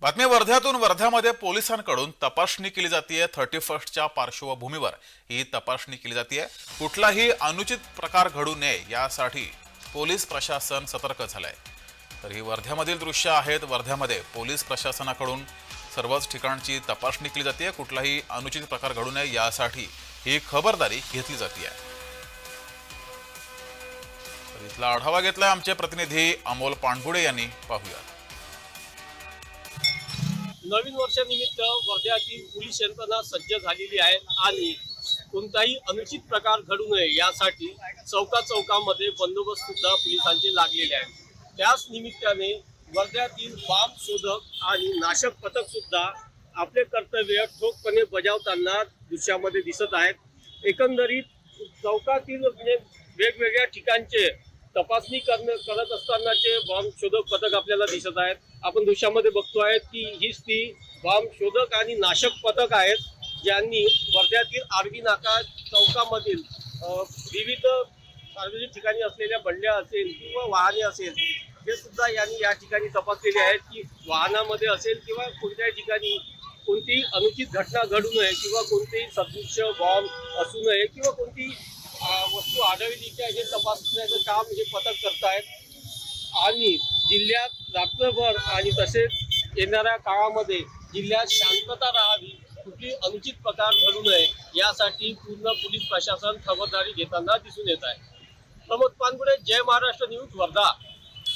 बातमी वर्ध्यातून वर्ध्यामध्ये पोलिसांकडून तपासणी केली जाते। 31च्या पार्श्वभूमीवर ही तपासणी केली जाते। कुठलाही अनुचित प्रकार घडू नये यासाठी पोलीस प्रशासन सतर्क झालंय। तर ही वर्ध्यामधील दृश्य आहेत। वर्ध्यामध्ये पोलीस प्रशासनाकडून सर्वच ठिकाणची तपासणी केली जाते। कुठलाही अनुचित प्रकार घडू नये यासाठी ही खबरदारी घेतली जाते। तर इथला आढावा घेतलाय आमचे प्रतिनिधी अमोल पाणबुडे यांनी। पाहूया। नवीन वर्षानिमित्त वर्ध्यातील पोलीस यंत्रणा सज्ज झालेली आहे आणि कोणताही अनुचित प्रकार घडू नये यासाठी चौकामध्ये बंदोबस्त सुद्धा पोलिसांचे लागलेले आहे। त्याच निमित्ताने वर्ध्यातील बॉम्ब शोधक आणि नाशक पथक सुद्धा आपले कर्तव्य ठोकपणे बजावताना दृश्यामध्ये दिसत आहेत। एकंदरीत चौकातील वेगवेगळ्या ठिकाणचे तपासणी करत असतानाचे बॉम्ब शोधक पथक आपल्याला दिसत आहेत। आपण दृश्यामध्ये बघतोय की हीच ती बॉम्ब शोधक आणि नाशक पथक आहेत, ज्यांनी वर्ध्यातील आरबी नाका चौकामधील विविध सार्वजनिक ठिकाणी असलेल्या बंड्या असेल किंवा वाहने असेल हे सुद्धा यांनी या ठिकाणी तपासलेले आहेत की वाहनामध्ये असेल किंवा कोणत्याही ठिकाणी कोणतीही अनुचित घटना घडू नये किंवा कोणतेही सदृश्य बॉम्ब असू नये किंवा कोणती वस्तू आढळली की हे तपासण्याचं काम हे पथक करतायत। आणि जिल्ह्यात रात्रभर आणि तसेच येणाऱ्या काळामध्ये जिल्ह्यात शांतता राहावी, कुठली अनुचित प्रकार घडू नये यासाठी पूर्ण पोलीस प्रशासन खबरदारी घेताना दिसून येत आहे। प्रमोद पानगुडे, जय महाराष्ट्र न्यूज, वर्धा।